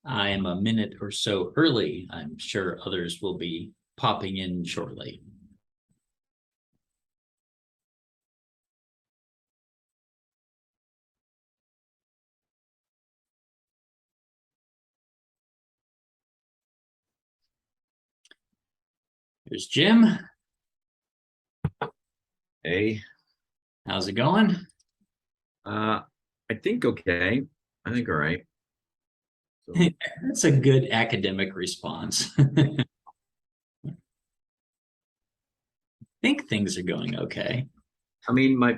I am a minute or so early. I'm sure others will be popping in shortly. There's Jim. Hey, How's it going? uh, I think okay. I think all right. So, That's a good academic response. I think things are going okay. I mean, my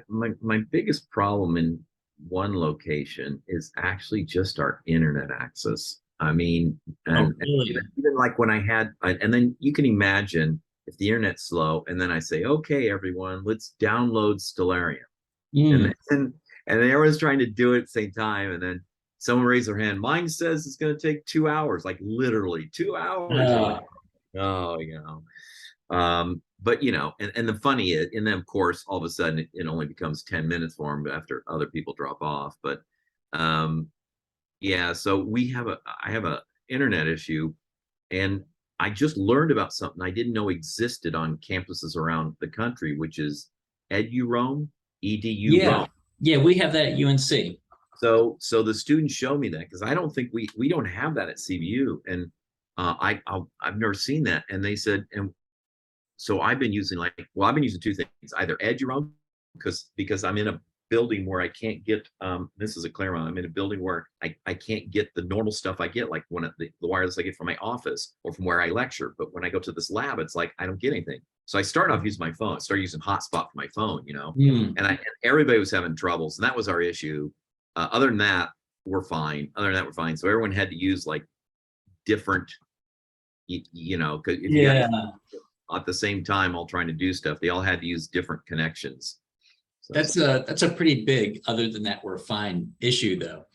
biggest problem in one location is actually just our internet access. I mean, Oh, and really? even like when and then you can imagine if the internet's slow, and then I say, okay, everyone, let's download Stellarium, and Mm. then and then everyone's trying to do it at the same time, and then someone raised their hand. Mine says it's going to take 2 hours, like literally 2 hours. You're like, Uh, oh, but and the funny is, and then of course all of a sudden it only becomes 10 minutes for them after other people drop off. But um yeah, so I have a internet issue, and I just learned about something I didn't know existed on campuses around the country, which is EduRoam, EDU yeah. Roam. Yeah, we have that at UNC. So the students show me that, because I don't think we don't have that at CBU. And I've never seen that. And they said, and so I've been using, I've been using two things: either Edge your own, because I'm in a building where I can't get, this is a Claremont, I'm in a building where I can't get the normal stuff I get, like the wireless I get from my office or from where I lecture. But when I go to this lab, it's like I don't get anything. So I started off using my phone, started using hotspot for my phone, Mm. and everybody was having troubles, and that was our issue. Other than that, we're fine. So everyone had to use like different, because if you got Yeah, at the same time all trying to do stuff, they all had to use different connections. So that's a pretty big, other than that, we're fine issue though.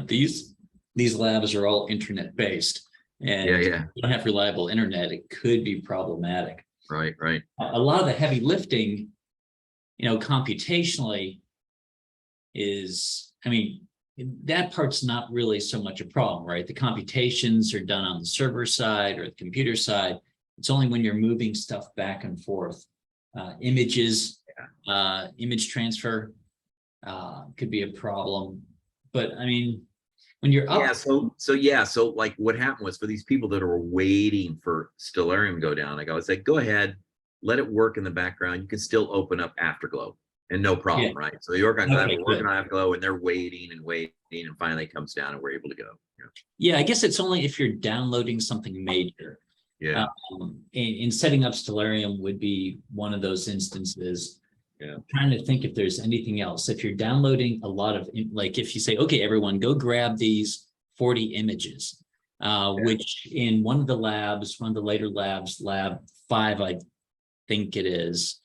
These labs are all internet based, yeah, and if yeah, you don't have reliable internet, it could be problematic. right. A lot of the heavy lifting, computationally is, I mean, that part's not really so much a problem, right? The computations are done on the server side or the computer side. It's only when you're moving stuff back and forth. Image transfer could be a problem. But I mean, when you're Yeah, up, so like what happened was, for these people that are waiting for Stellarium to go down, I would say, go ahead, let it work in the background. You can still open up Afterglow and no yeah, problem, right? So the organized lab okay, are working good. on Afterglow, and they're waiting and waiting, and finally it comes down and we're able to go. Yeah, I guess it's only if you're downloading something major. Yeah, In setting up Stellarium would be one of those instances. yeah, I'm trying to think if there's anything else. If you're downloading a lot of, like if you say, okay, everyone go grab these 40 images, yeah, which in one of the labs, one of the later labs, lab 5, I think it is.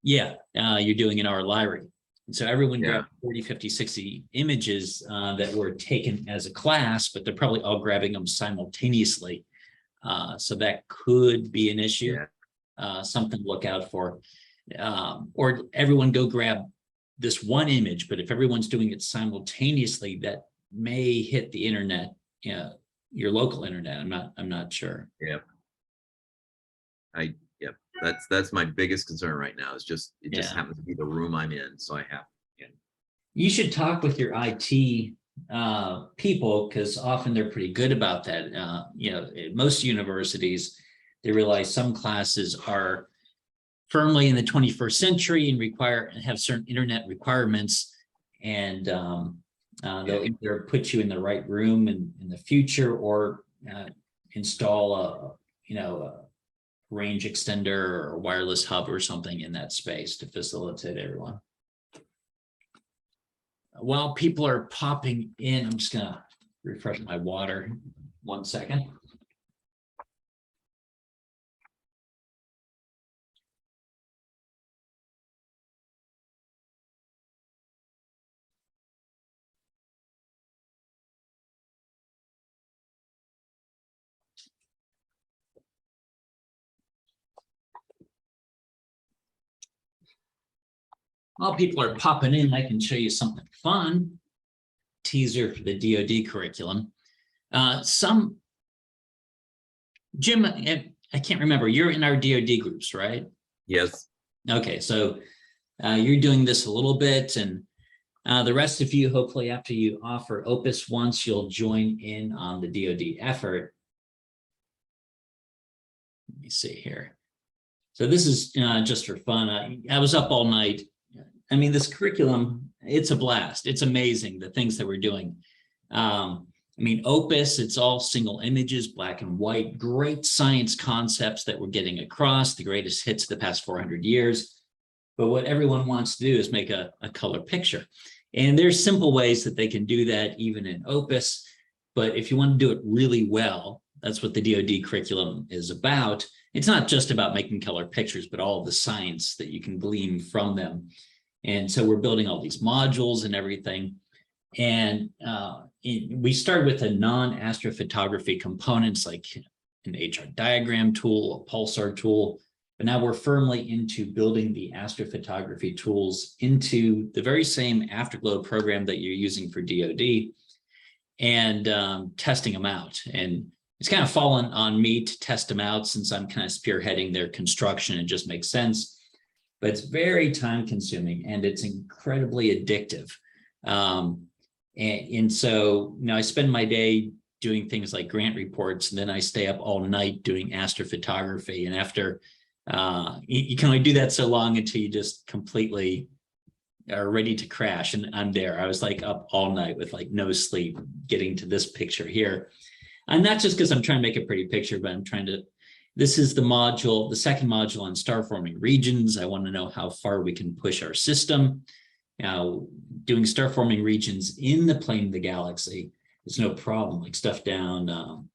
Yeah, you're doing an R-Lyri. And so everyone yeah, grabbed 40, 50, 60 images that were taken as a class, but they're probably all grabbing them simultaneously. So that could be an issue, yeah. something to look out for. Or everyone go grab this one image, but if everyone's doing it simultaneously, that may hit the internet, your local internet. I'm not sure. Yeah. I Yep. That's my biggest concern right now. Is just it just Yeah. happens to be the room I'm in, so I have. Yeah. You should talk with your IT people, because often they're pretty good about that. At most universities, they realize some classes are firmly in the 21st century and have certain internet requirements, and they'll Yeah. either put you in the right room in the future, or install a range extender or wireless hub or something in that space to facilitate everyone. While people are popping in, I'm just gonna refresh my water. 1 second. While people are popping in, I can show you something fun. Teaser for the DoD curriculum. Some, Jim, I can't remember, you're in our DoD groups, right? Yes. Okay, so you're doing this a little bit, and the rest of you, hopefully after you offer OPIS once, you'll join in on the DoD effort. Let me see here. So this is just for fun. I was up all night. I mean, this curriculum, it's a blast. It's amazing, the things that we're doing. I mean, OPIS, it's all single images, black and white, great science concepts that we're getting across, the greatest hits of the past 400 years. But what everyone wants to do is make a color picture. And there's simple ways that they can do that even in OPIS. But if you want to do it really well, that's what the DoD curriculum is about. It's not just about making color pictures, but all of the science that you can glean from them. And so we're building all these modules and everything. And we start with a non-astrophotography components like an HR diagram tool, a pulsar tool, but now we're firmly into building the astrophotography tools into the very same Afterglow program that you're using for DoD and testing them out. And it's kind of fallen on me to test them out since I'm kind of spearheading their construction. It just makes sense, but it's very time consuming and it's incredibly addictive. And so, you know, I spend my day doing things like grant reports, and then I stay up all night doing astrophotography. And after, you can only do that so long until you just completely are ready to crash. And I'm there. I was like up all night with like no sleep, getting to this picture here. And not just because I'm trying to make a pretty picture, but I'm trying to, this is the module, the second module on star forming regions. I want to know how far we can push our system. Now, doing star forming regions in the plane of the galaxy is no problem, like stuff down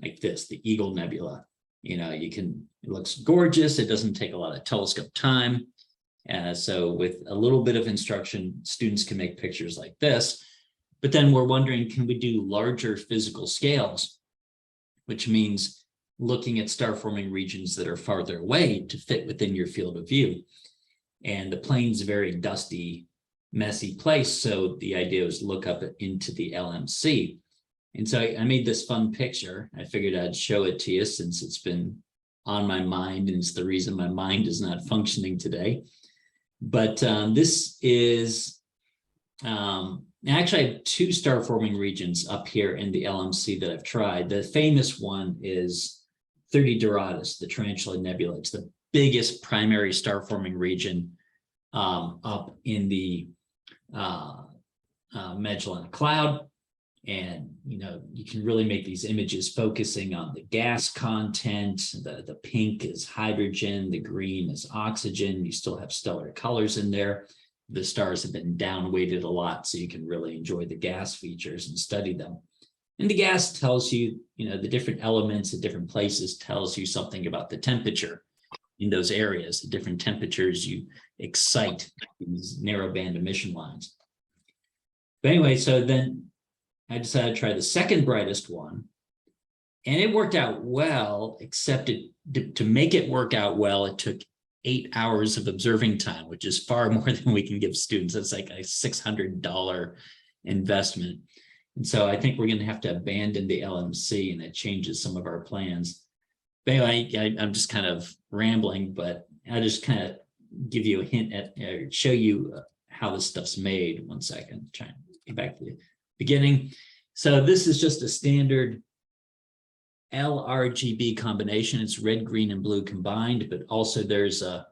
like this, the Eagle Nebula. You know, you can, it looks gorgeous. It doesn't take a lot of telescope time. So with a little bit of instruction, students can make pictures like this. But then we're wondering, can we do larger physical scales, which means looking at star forming regions that are farther away to fit within your field of view. And the plane's a very dusty, messy place. So the idea was look up into the LMC. And so I made this fun picture. I figured I'd show it to you since it's been on my mind, and it's the reason my mind is not functioning today. But this is, actually I have two star forming regions up here in the LMC that I've tried. The famous one is 30 Doradus, the Tarantula Nebula. It's the biggest primary star forming region up in the Magellan Cloud. And, you know, you can really make these images focusing on the gas content. The pink is hydrogen, the green is oxygen. You still have stellar colors in there. The stars have been down-weighted a lot, so you can really enjoy the gas features and study them. And the gas tells you, you know, the different elements at different places tells you something about the temperature in those areas. At different temperatures, you excite these narrowband emission lines. But anyway, so then I decided to try the second brightest one, and it worked out well, except to make it work out well, it took 8 hours of observing time, which is far more than we can give students. That's like a $600 investment. And so I think we're going to have to abandon the LMC, and it changes some of our plans. But anyway, I'm just kind of rambling, but I'll just kind of give you a hint at, show you how this stuff's made. 1 second, try and get back to the beginning. So this is just a standard LRGB combination. It's red, green, and blue combined, but also there's a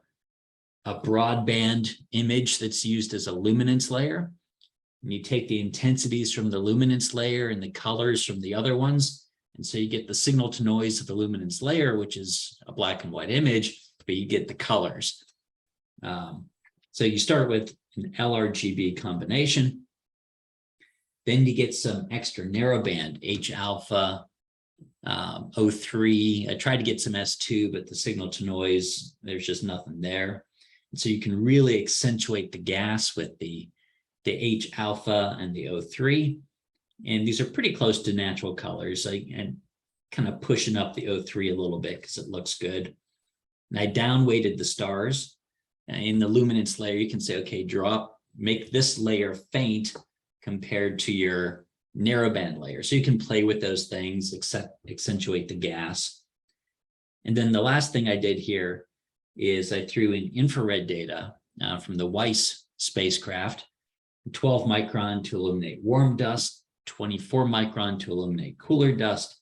broadband image that's used as a luminance layer. And you take the intensities from the luminance layer and the colors from the other ones. And so you get the signal to noise of the luminance layer, which is a black and white image, but you get the colors. So you start with an LRGB combination. Then you get some extra narrowband, H alpha, O3. I tried to get some S2, but the signal to noise, there's just nothing there. And so you can really accentuate the gas with the H alpha and the O3. And these are pretty close to natural colors. And kind of pushing up the O3 a little bit because it looks good. And I downweighted the stars. In the luminance layer, you can say, okay, make this layer faint compared to your narrowband layer. So you can play with those things, accentuate the gas. And then the last thing I did here is I threw in infrared data from the OPIS spacecraft, 12 micron to illuminate warm dust, 24 micron to illuminate cooler dust,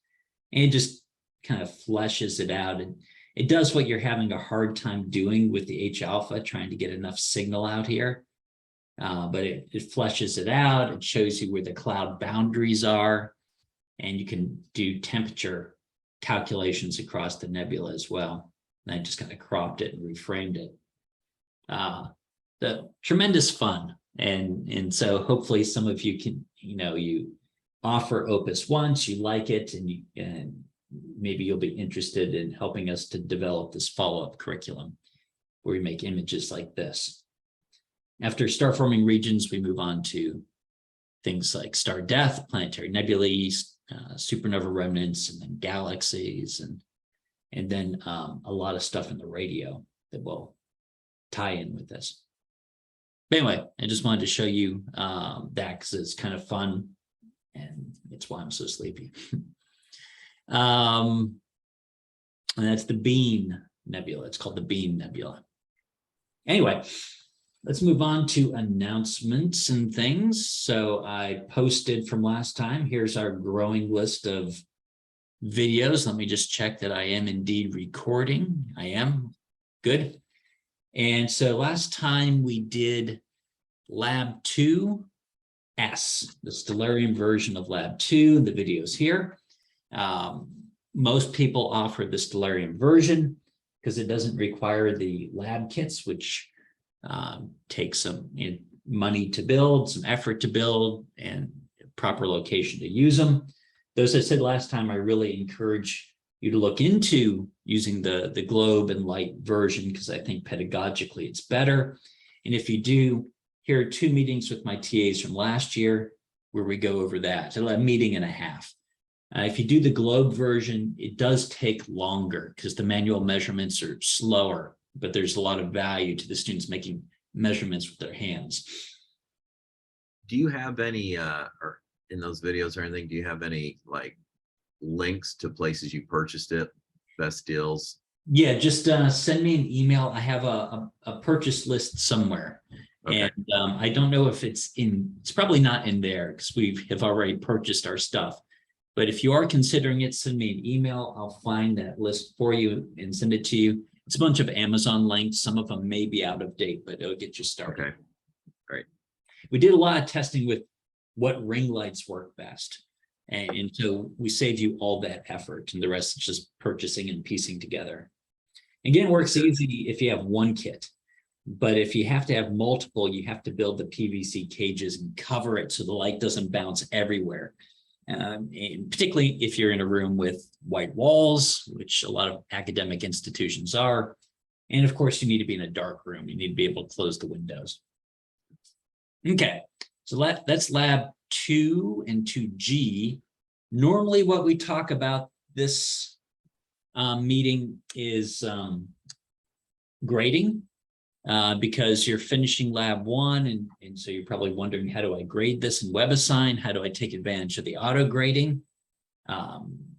and it just kind of fleshes it out. And it does what you're having a hard time doing with the H alpha, trying to get enough signal out here. But it fleshes it out. It shows you where the cloud boundaries are, and you can do temperature calculations across the nebula as well. And I just kind of cropped it and reframed it. The tremendous fun. And so hopefully some of you can, you offer OPIS once, you like it, and maybe you'll be interested in helping us to develop this follow-up curriculum where we make images like this. After star forming regions, we move on to things like star death, planetary nebulae, supernova remnants, and then galaxies, and then a lot of stuff in the radio that will tie in with this. But anyway, I just wanted to show you that because it's kind of fun, and it's why I'm so sleepy. And that's the Bean Nebula. It's called the Bean Nebula. Anyway, let's move on to announcements and things. So I posted from last time. Here's our growing list of videos. Let me just check that I am indeed recording. I am. Good. And so last time we did Lab 2S, the Stellarium version of Lab 2. The video's here. Most people offer the Stellarium version because it doesn't require the lab kits, which takes some money to build, some effort to build, and proper location to use them. Though, as I said last time, I really encourage you to look into using the globe and light version because I think pedagogically it's better. And if you do, here are 2 meetings with my TAs from last year where we go over that, a meeting and a half. If you do the globe version, it does take longer because the manual measurements are slower, but there's a lot of value to the students making measurements with their hands. Do you have any, or in those videos or anything, do you have any like links to places you purchased it, best deals? Yeah, just send me an email. I have a purchase list somewhere. Okay. And I don't know if it's probably not in there because we have already purchased our stuff. But if you are considering it, send me an email. I'll find that list for you and send it to you. It's a bunch of Amazon links. Some of them may be out of date, but it'll get you started. Okay, great. We did a lot of testing with what ring lights work best. And so we save you all that effort, and the rest is just purchasing and piecing together. Again, it works easy if you have one kit. But if you have to have multiple, you have to build the PVC cages and cover it so the light doesn't bounce everywhere. And particularly if you're in a room with white walls, which a lot of academic institutions are. And of course, you need to be in a dark room. You need to be able to close the windows. Okay, so that's Lab 2 and 2G. Normally what we talk about this meeting is grading. Because you're finishing Lab 1, and so you're probably wondering, how do I grade this in WebAssign? How do I take advantage of the auto grading?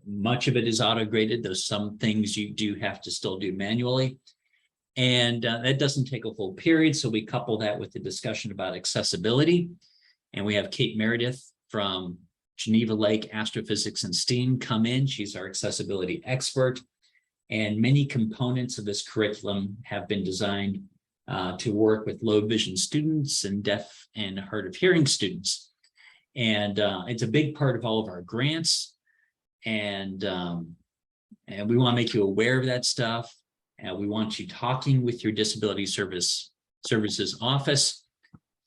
Much of it is auto graded, though some things you do have to still do manually. And that doesn't take a full period, so we couple that with the discussion about accessibility. And we have Kate Meredith from Geneva Lake Astrophysics and STEAM come in. She's our accessibility expert. And many components of this curriculum have been designed to work with low vision students and deaf and hard of hearing students. And it's a big part of all of our grants. And we want to make you aware of that stuff. And we want you talking with your disability services office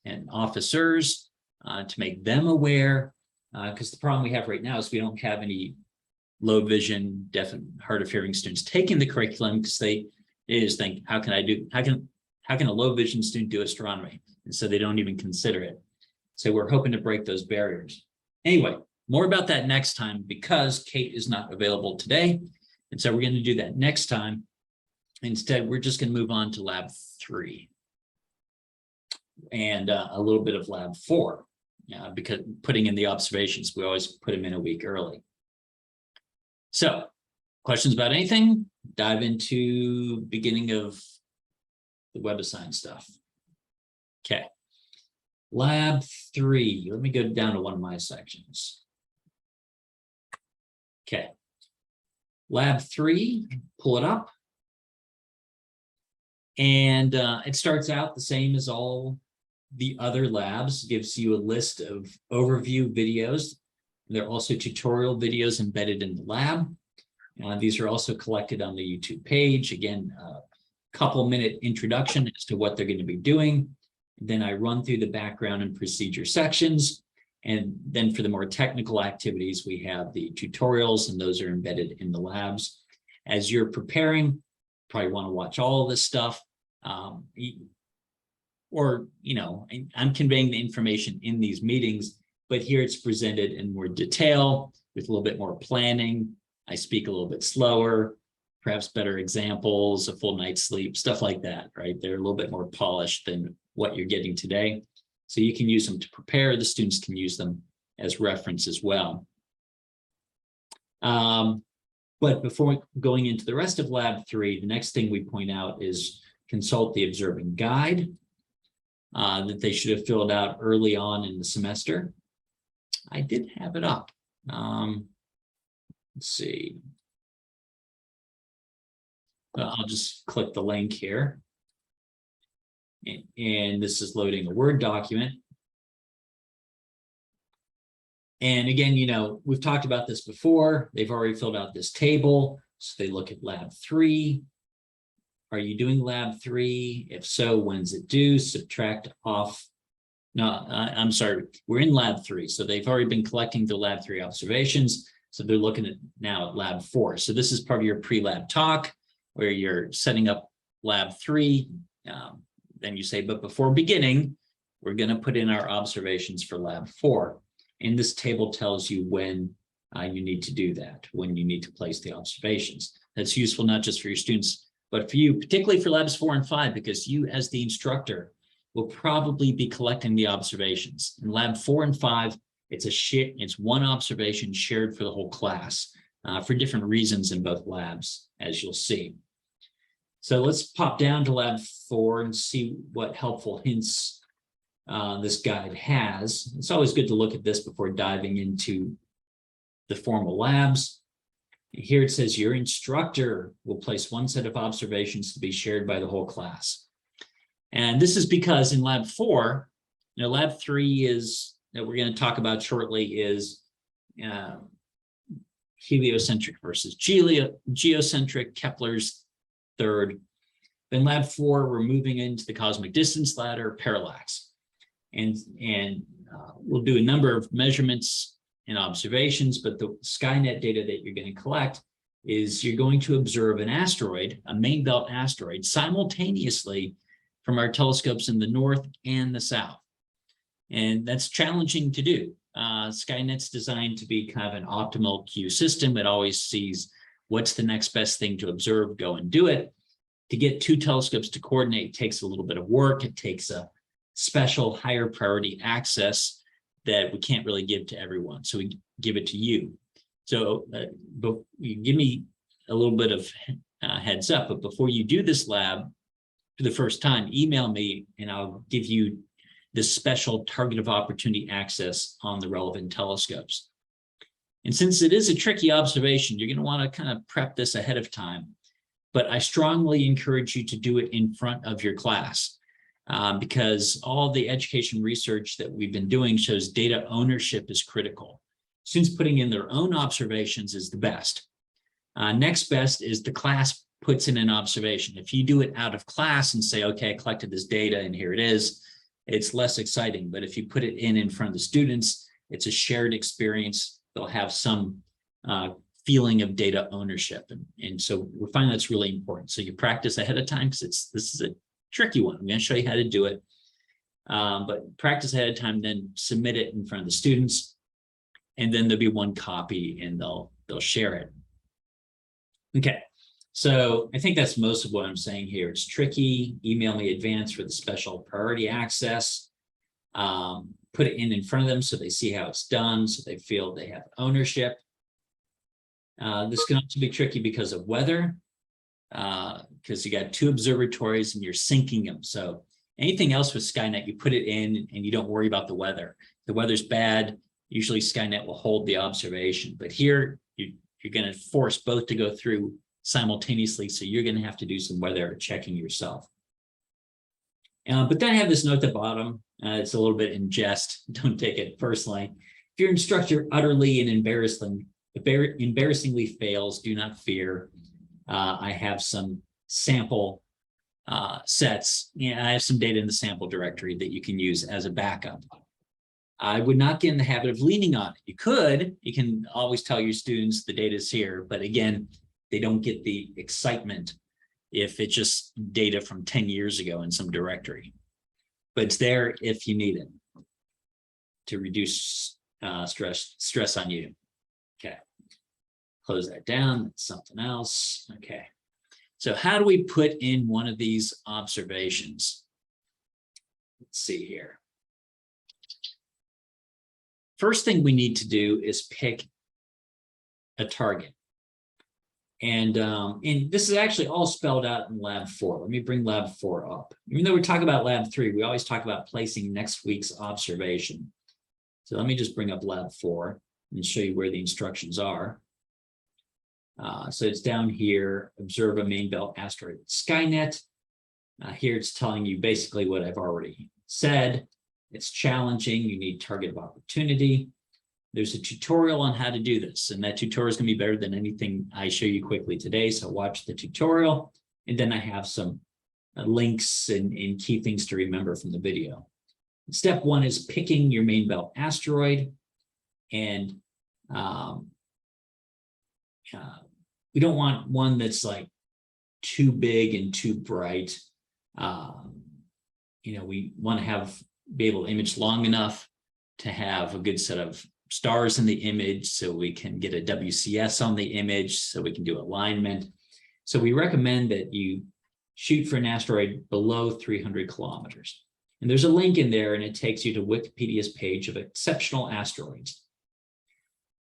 and officers to make them aware. Because the problem we have right now is we don't have any low vision, deaf and hard of hearing students taking the curriculum because they just think, how can a low vision student do astronomy? And so they don't even consider it. So we're hoping to break those barriers. Anyway, more about that next time because Kate is not available today. And so we're going to do that next time. Instead, we're just going to move on to Lab 3 and a little bit of Lab 4. because putting in the observations, we always put them in a week early. So questions about anything? Dive into beginning of the WebAssign stuff. Okay. Lab 3. Let me go down to one of my sections. Okay. Lab 3, pull it up. And it starts out the same as all the other labs, gives you a list of overview videos. There are also tutorial videos embedded in the lab. These are also collected on the YouTube page. Again, a couple-minute introduction as to what they're going to be doing. Then I run through the background and procedure sections. And then for the more technical activities, we have the tutorials, and those are embedded in the labs. As you're preparing, probably want to watch all of this stuff. Or, I'm conveying the information in these meetings, but here it's presented in more detail with a little bit more planning. I speak a little bit slower, perhaps better examples, a full night's sleep, stuff like that, right? They're a little bit more polished than what you're getting today. So you can use them to prepare. The students can use them as reference as well. But before going into the rest of Lab 3, the next thing we point out is consult the observing guide that they should have filled out early on in the semester. I did have it up. Let's see. I'll just click the link here. And this is loading a Word document. And again, we've talked about this before. They've already filled out this table. So they look at Lab 3. Are you doing Lab 3? If so, when's it due? Subtract off. No, I'm sorry. We're in Lab 3. So they've already been collecting the Lab 3 observations. So they're looking at now at Lab 4. So this is part of your pre-lab talk where you're setting up Lab 3. Then you say, but before beginning, we're going to put in our observations for Lab 4. And this table tells you when you need to do that, when you need to place the observations. That's useful not just for your students, but for you, particularly for Labs 4 and 5, because you as the instructor will probably be collecting the observations. In Lab 4 and 5, it's one observation shared for the whole class for different reasons in both labs, as you'll see. So let's pop down to Lab 4 and see what helpful hints this guide has. It's always good to look at this before diving into the formal labs. Here it says your instructor will place one set of observations to be shared by the whole class. And this is because in Lab 4, Lab 3 is, that we're going to talk about shortly, is heliocentric versus geocentric, Kepler's third. Then Lab 4, we're moving into the cosmic distance ladder, parallax. And we'll do a number of measurements and observations, but the Skynet data that you're going to collect is you're going to observe an asteroid, a main belt asteroid, simultaneously from our telescopes in the north and the south. And that's challenging to do. Skynet's designed to be kind of an optimal Q system. It always sees what's the next best thing to observe, go and do it. To get two telescopes to coordinate takes a little bit of work. It takes a special higher priority access that we can't really give to everyone. So we give it to you. So but you give me a little bit of heads up, but before you do this lab for the first time, email me and I'll give you this special target of opportunity access on the relevant telescopes. And since it is a tricky observation, you're going to want to kind of prep this ahead of time. But I strongly encourage you to do it in front of your class because all the education research that we've been doing shows data ownership is critical. Students putting in their own observations is the best. Next best is the class puts in an observation. If you do it out of class and say, okay, I collected this data and here it is, it's less exciting. But if you put it in front of the students, it's a shared experience. They'll have some feeling of data ownership. And so we find that's really important. So you practice ahead of time because this is a tricky one. I'm going to show you how to do it. But practice ahead of time, then submit it in front of the students. And then there'll be one copy and they'll share it. Okay. So I think that's most of what I'm saying here. It's tricky. Email me advance for the special priority access. put it in front of them so they see how it's done, so they feel they have ownership. This can also be tricky because of weather, because you got 2 observatories and you're syncing them. So anything else with Skynet, you put it in and you don't worry about the weather. If the weather's bad, usually Skynet will hold the observation. But here, you're going to force both to go through simultaneously, so you're going to have to do some weather checking yourself. But then I have this note at the bottom. It's a little bit in jest. Don't take it personally. If your instructor utterly and embarrassingly fails, do not fear. I have some sample sets. I have some data in the sample directory that you can use as a backup. I would not get in the habit of leaning on it. You can always tell your students the data is here, but again, they don't get the excitement if it's just data from 10 years ago in some directory. But it's there if you need it to reduce stress on you. Okay, close that down. That's something else. Okay, so how do we put in one of these observations? Let's see here. First thing we need to do is pick a target. And this is actually all spelled out in lab 4. Let me bring lab 4 up. Even though we talk about lab 3, we always talk about placing next week's observation. So let me just bring up lab 4 and show you where the instructions are. So it's down here, observe a main belt asteroid with Skynet. Here it's telling you basically what I've already said. It's challenging, you need target of opportunity. There's a tutorial on how to do this, and that tutorial is going to be better than anything I show you quickly today. So watch the tutorial, and then I have some links and key things to remember from the video. Step 1 is picking your main belt asteroid, and we don't want one that's like too big and too bright. We want to be able to image long enough to have a good set of stars in the image so we can get a WCS on the image so we can do alignment. So we recommend that you shoot for an asteroid below 300 kilometers. And there's a link in there and it takes you to Wikipedia's page of exceptional asteroids.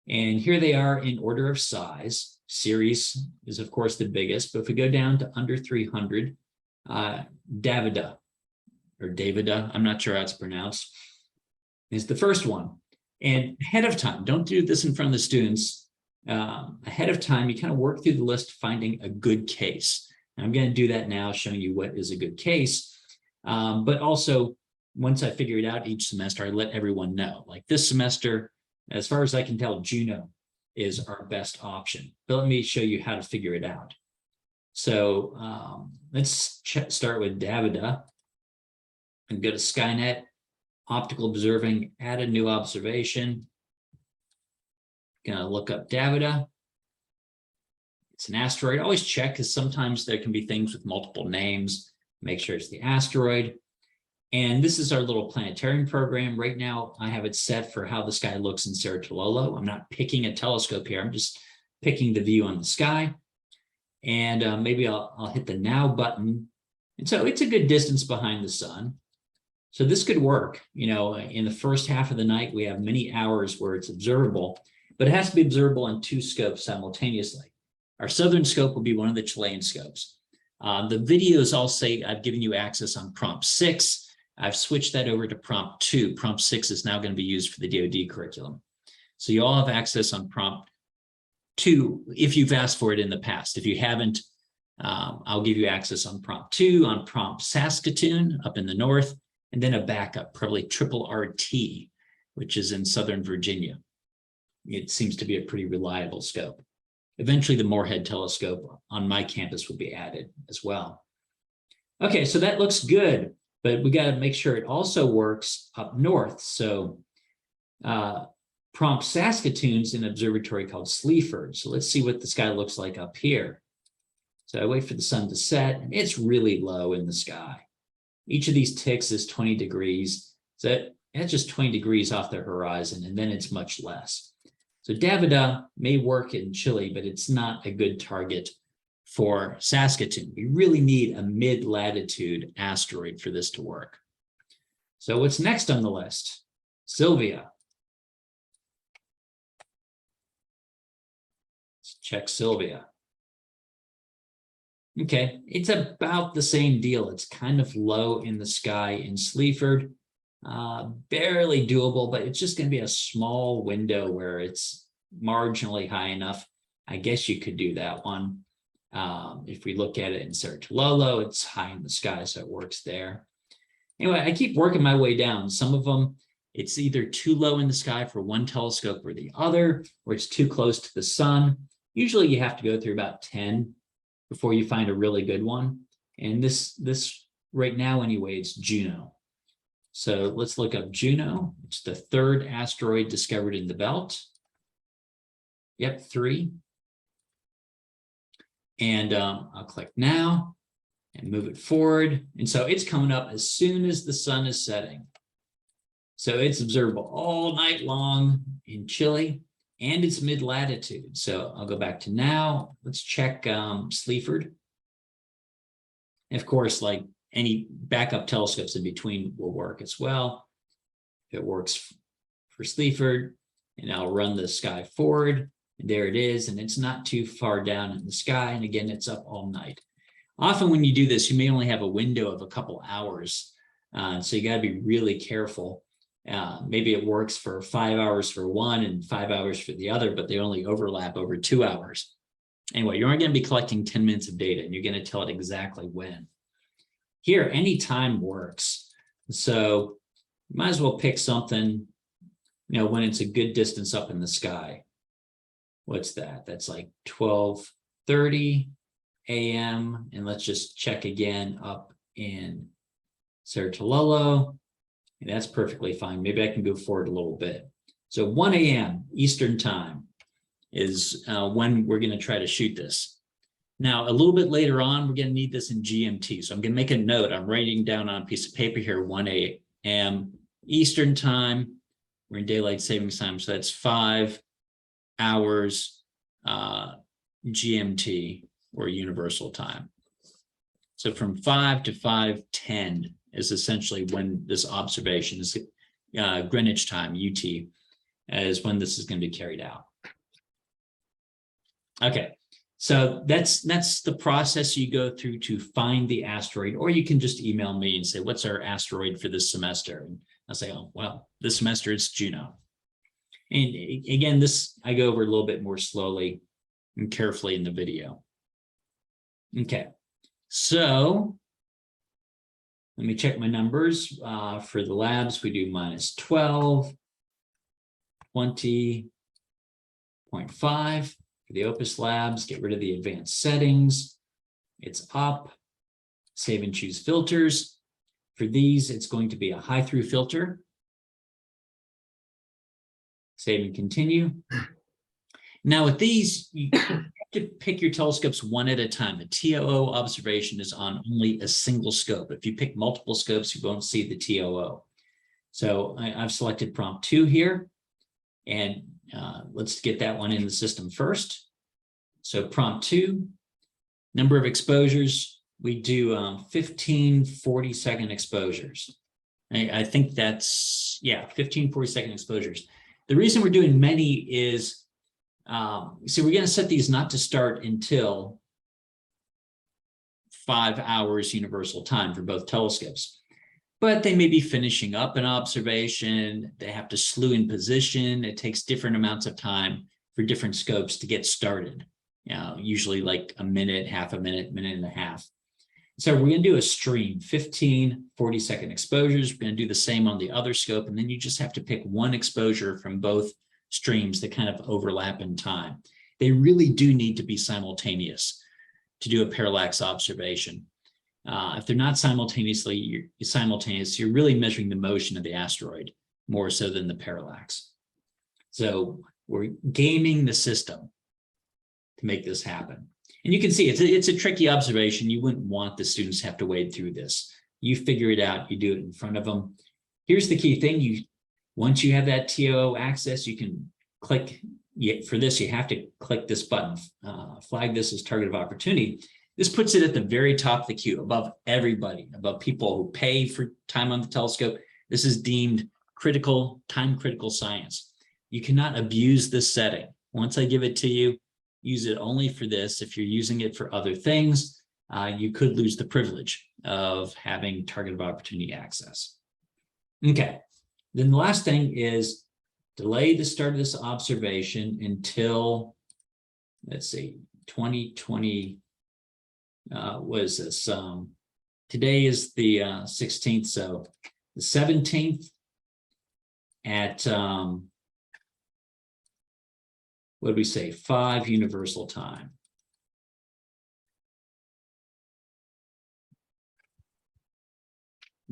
And here they are in order of size. Ceres is of course the biggest, but if we go down to under 300, Davida, or Davida, I'm not sure how it's pronounced, is the first one. And ahead of time, don't do this in front of the students. Ahead of time, you kind of work through the list finding a good case. And I'm going to do that now, showing you what is a good case. But also, once I figure it out each semester, I let everyone know. Like this semester, as far as I can tell, Juno is our best option. But let me show you how to figure it out. So let's start with Davida and go to Skynet, optical observing, add a new observation. Gonna look up Davida. It's an asteroid. Always check because sometimes there can be things with multiple names. Make sure it's the asteroid. And this is our little planetarium program. Right now, I have it set for how the sky looks in Ceratololo. I'm not picking a telescope here. I'm just picking the view on the sky. And maybe I'll hit the now button. And so it's a good distance behind the sun. So this could work. In the first half of the night, we have many hours where it's observable, but it has to be observable on 2 scopes simultaneously. Our southern scope will be one of the Chilean scopes. The videos I'll say I've given you access on prompt 6. I've switched that over to prompt 2. Prompt 6 is now going to be used for the DoD curriculum. So you all have access on prompt 2 if you've asked for it in the past. If you haven't, I'll give you access on prompt 2, on prompt Saskatoon up in the north, and then a backup, probably triple RT, which is in Southern Virginia. It seems to be a pretty reliable scope. Eventually, the Moorhead telescope on my campus will be added as well. Okay, so that looks good, but we got to make sure it also works up north. So prompt Saskatoon's an observatory called Sleaford. So let's see what the sky looks like up here. So I wait for the sun to set, and it's really low in the sky. Each of these ticks is 20 degrees. So that's just 20 degrees off the horizon, and then it's much less. So Davida may work in Chile, but it's not a good target for Saskatoon. We really need a mid-latitude asteroid for this to work. So what's next on the list? Sylvia. Let's check Sylvia. Okay, it's about the same deal. It's kind of low in the sky in Sleaford. Barely doable, but it's just going to be a small window where it's marginally high enough. I guess you could do that one. If we look at it in Sertololo, it's high in the sky, so it works there. Anyway, I keep working my way down. Some of them, it's either too low in the sky for one telescope or the other, or it's too close to the sun. Usually you have to go through about 10 before you find a really good one. And this right now anyway, it's Juno. So let's look up Juno. It's the third asteroid discovered in the belt. Yep, 3. And I'll click now and move it forward. And so it's coming up as soon as the sun is setting. So it's observable all night long in Chile, and it's mid-latitude. So I'll go back to now. Let's check Sleaford. And of course, like any backup telescopes in between will work as well. If it works for Sleaford, and I'll run the sky forward. And there it is, and it's not too far down in the sky. And again, it's up all night. Often when you do this, you may only have a window of a couple hours. So you got to be really careful. Maybe it works for 5 hours for one and 5 hours for the other, but they only overlap over 2 hours. Anyway, you're only going to be collecting 10 minutes of data, and you're going to tell it exactly when. Here, any time works. So you might as well pick something, when it's a good distance up in the sky. What's that? That's like 12:30 a.m. And let's just check again up in Sertololo. And that's perfectly fine. Maybe I can go forward a little bit. So 1 a.m. Eastern time is when we're going to try to shoot this. Now, a little bit later on, we're going to need this in GMT. So I'm going to make a note. I'm writing down on a piece of paper here, 1 a.m. Eastern time. We're in daylight savings time, so that's 5 hours GMT, or universal time. So from 5 to 5:10 is essentially when this observation is Greenwich time, UT, is when this is going to be carried out. Okay, so that's the process you go through to find the asteroid, or you can just email me and say, what's our asteroid for this semester? And I'll say, oh, well, this semester it's Juno. And again, this I go over a little bit more slowly and carefully in the video. Okay, so let me check my numbers. For the labs, we do -12, 20.5. For the OPIS labs, get rid of the advanced settings. It's up. Save and choose filters. For these, it's going to be a high through filter. Save and continue. Now with these, you have to pick your telescopes one at a time. The TOO observation is on only a single scope. If you pick multiple scopes, you won't see the TOO. So I've selected prompt 2 here, and let's get that one in the system first. So prompt 2, number of exposures, we do 15 40-second exposures. I think that's, 15 40-second exposures. The reason we're doing many is, so we're going to set these not to start until 5 hours universal time for both telescopes. But they may be finishing up an observation. They have to slew in position. It takes different amounts of time for different scopes to get started. Usually like a minute, half a minute, minute and a half. So we're going to do a stream, 15 40-second exposures. We're going to do the same on the other scope. And then you just have to pick one exposure from both streams that kind of overlap in time. They really do need to be simultaneous to do a parallax observation. If they're not simultaneous, you're really measuring the motion of the asteroid more so than the parallax. So we're gaming the system to make this happen. And you can see it's a tricky observation. You wouldn't want the students to have to wade through this. You figure it out, you do it in front of them. Here's the key thing. Once you have that TOO access, you can click. For this, you have to click this button, flag this as target of opportunity. This puts it at the very top of the queue, above everybody, above people who pay for time on the telescope. This is deemed time critical science. You cannot abuse this setting. Once I give it to you, use it only for this. If you're using it for other things, you could lose the privilege of having target of opportunity access. Okay, then the last thing is delay the start of this observation until, let's see, 2020, was this, today is the 16th, so the 17th at, what did we say, 5 universal time.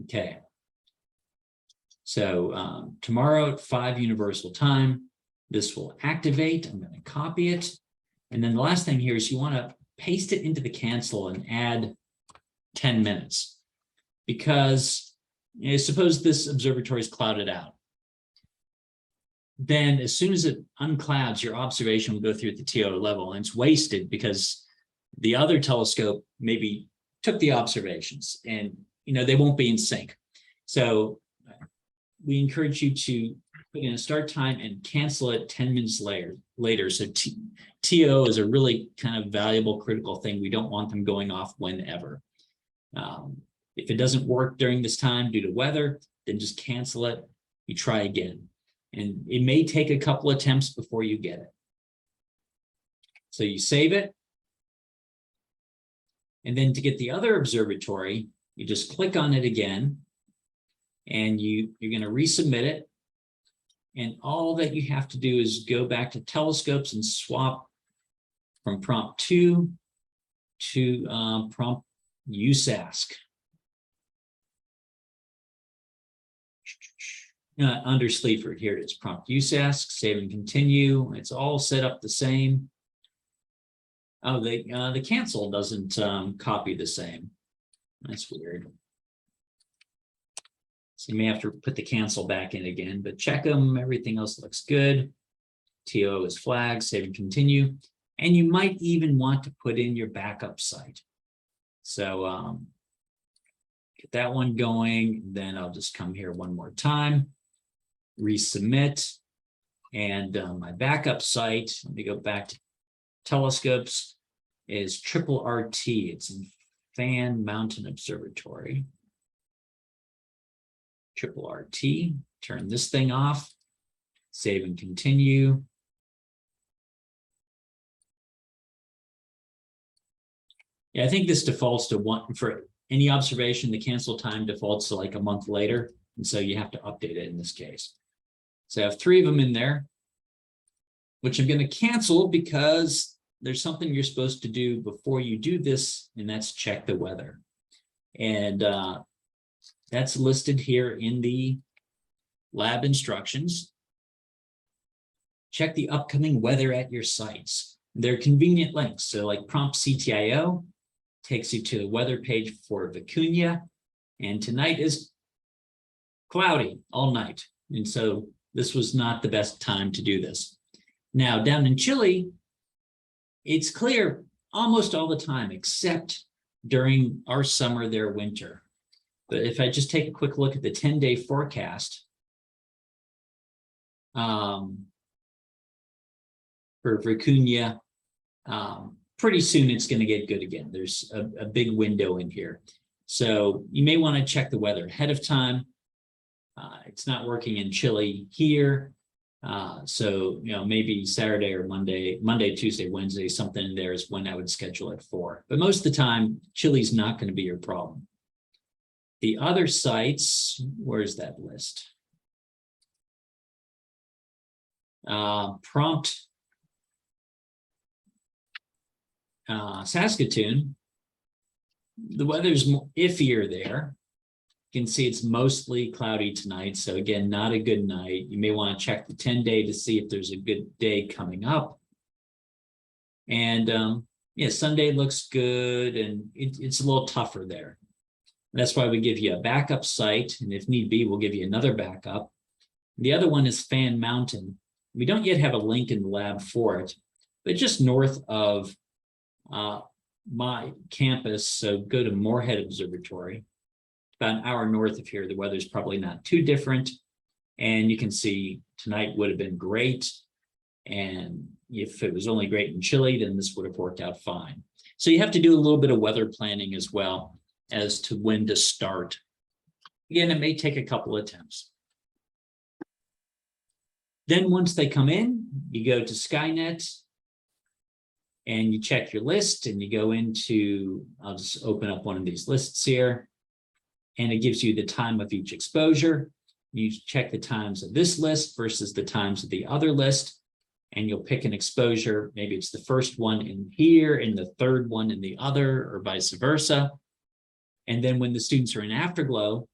Okay. So tomorrow at 5 universal time, this will activate. I'm going to copy it. And then the last thing here is you want to paste it into the cancel and add 10 minutes. Because suppose this observatory is clouded out. Then as soon as it unclouds, your observation will go through at the TO level, and it's wasted because the other telescope maybe took the observations and they won't be in sync. So we encourage you to put in a start time and cancel it 10 minutes later. So TO is a really kind of valuable, critical thing. We don't want them going off whenever. If it doesn't work during this time due to weather, then just cancel it. You try again. And it may take a couple attempts before you get it. So you save it. And then to get the other observatory, you just click on it again. And you're going to resubmit it. And all that you have to do is go back to telescopes and swap from prompt 2 to prompt USASC. Under Sleaford, here it is, prompt USASC, save and continue. It's all set up the same. Oh, the cancel doesn't copy the same. That's weird. So you may have to put the cancel back in again, but check them. Everything else looks good. TO is flagged, save and continue. And you might even want to put in your backup site. So get that one going. Then I'll just come here one more time, resubmit. And my backup site, let me go back to telescopes, is triple RT. It's in Fan Mountain Observatory. Triple RT, turn this thing off, save and continue. Yeah, I think this defaults to one for any observation. The cancel time defaults to like a month later. And so you have to update it in this case. So I have 3 of them in there, which I'm going to cancel because there's something you're supposed to do before you do this, and that's check the weather. And that's listed here in the lab instructions. Check the upcoming weather at your sites. They're convenient links. So like prompt CTIO takes you to the weather page for Vicuña. And tonight is cloudy all night. And so this was not the best time to do this. Now down in Chile, it's clear almost all the time, except during our summer, their winter. But if I just take a quick look at the 10-day forecast for Vicuña, pretty soon it's going to get good again. There's a big window in here. So you may want to check the weather ahead of time. It's not working in Chile here. So, maybe Saturday or Monday, Tuesday, Wednesday, something in there is when I would schedule it for. But most of the time, Chile's not going to be your problem. The other sites, where's that list? Prompt Saskatoon. The weather's iffier there. You can see it's mostly cloudy tonight. So again, not a good night. You may want to check the 10-day to see if there's a good day coming up. And yeah, Sunday looks good, and it's a little tougher there. That's why we give you a backup site, and if need be, we'll give you another backup. The other one is Fan Mountain. We don't yet have a link in the lab for it, but just north of my campus, so go to Moorhead Observatory. About an hour north of here, the weather's probably not too different. And you can see tonight would have been great. And if it was only great in Chile, then this would have worked out fine. So you have to do a little bit of weather planning as well as to when to start. Again, it may take a couple attempts. Then once they come in, you go to Skynet and you check your list and you go into, I'll just open up one of these lists here, and it gives you the time of each exposure. You check the times of this list versus the times of the other list, and you'll pick an exposure. Maybe it's the first one in here and the third one in the other, or vice versa. And then when the students are in Afterglow,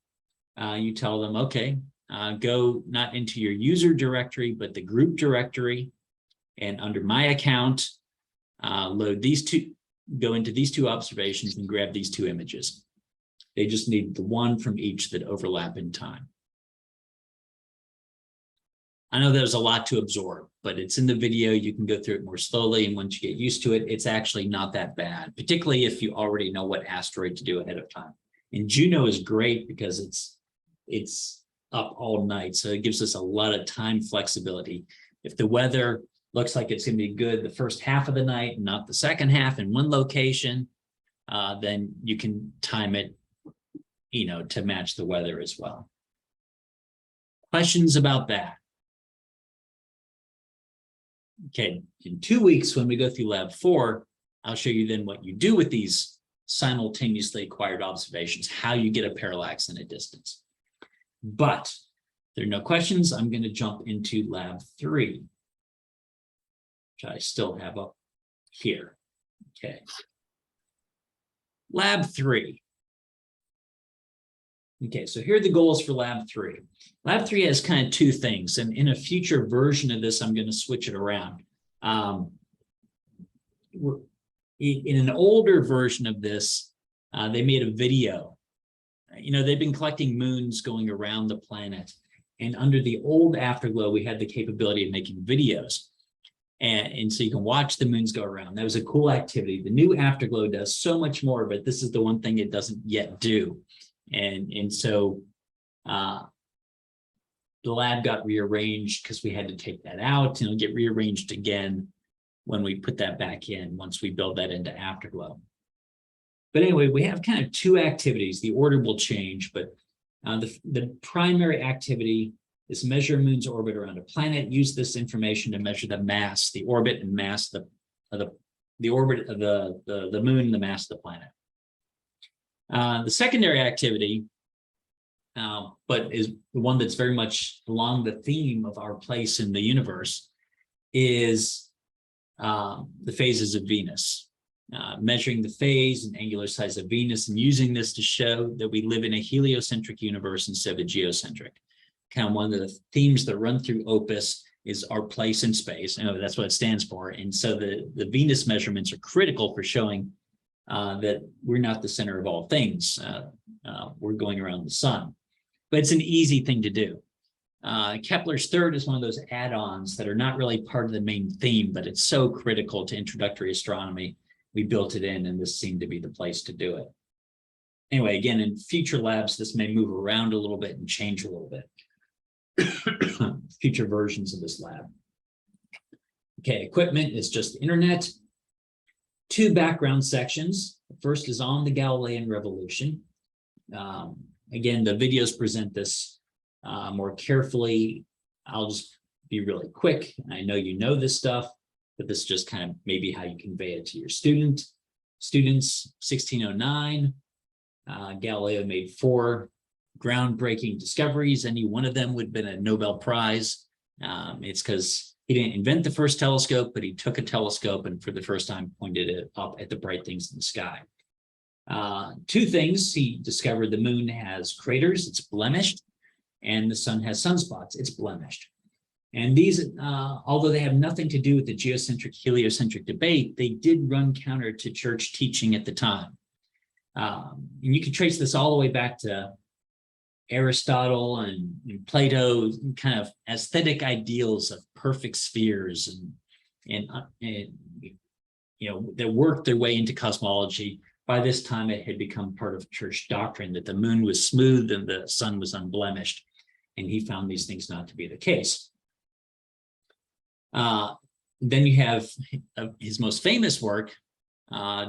you tell them, okay, go not into your user directory, but the group directory. And under my account, load these two, go into these two observations and grab these two images. They just need the one from each that overlap in time. I know there's a lot to absorb, but it's in the video. You can go through it more slowly. And once you get used to it, it's actually not that bad, particularly if you already know what asteroid to do ahead of time. And Juno is great because it's up all night. So it gives us a lot of time flexibility. If the weather looks like it's going to be good the first half of the night, and not the second half in one location, then you can time it, to match the weather as well. Questions about that? Okay, in 2 weeks, when we go through lab 4, I'll show you then what you do with these simultaneously acquired observations, how you get a parallax and a distance. But if there are no questions, I'm going to jump into lab 3, which I still have up here. Okay. Lab 3. Okay, so here are the goals for lab 3. Lab 3 has kind of two things, and in a future version of this, I'm going to switch it around. In an older version of this, they made a video. They've been collecting moons going around the planet, and under the old Afterglow, we had the capability of making videos. And so you can watch the moons go around. That was a cool activity. The new Afterglow does so much more, but this is the one thing it doesn't yet do. And so the lab got rearranged because we had to take that out, and it'll get rearranged again when we put that back in, once we build that into Afterglow. But anyway, we have kind of two activities. The order will change, but the primary activity is measure a moon's orbit around a planet. Use this information to measure the mass, the orbit and mass of the orbit of the moon and the mass of the planet. The secondary activity, but is the one that's very much along the theme of our place in the universe, is the phases of Venus. Measuring the phase and angular size of Venus, and using this to show that we live in a heliocentric universe instead of a geocentric. Kind of one of the themes that run through OPIS is our place in space. That's what it stands for. And so the Venus measurements are critical for showing that we're not the center of all things. We're going around the sun. But it's an easy thing to do. Kepler's third is one of those add-ons that are not really part of the main theme, but it's so critical to introductory astronomy. We built it in, and this seemed to be the place to do it. Anyway, again, in future labs, this may move around a little bit and change a little bit. Future versions of this lab. Okay, equipment is just the internet. Two background sections. The first is on the Galilean revolution. Again, the videos present this more carefully. I'll just be really quick. I know you know this stuff, but this is just kind of maybe how you convey it to your students. 1609, Galileo made 4 groundbreaking discoveries. Any one of them would have been a Nobel Prize. It's because he didn't invent the first telescope, but he took a telescope and for the first time pointed it up at the bright things in the sky. 2 things. He discovered the moon has craters, it's blemished, and the sun has sunspots, it's blemished. And these, although they have nothing to do with the geocentric, heliocentric debate, they did run counter to church teaching at the time. And you can trace this all the way back to Aristotle and Plato, kind of aesthetic ideals of perfect spheres and that worked their way into cosmology. By this time, it had become part of church doctrine that the moon was smooth and the sun was unblemished. and he found these things not to be the case. Then you have his most famous work,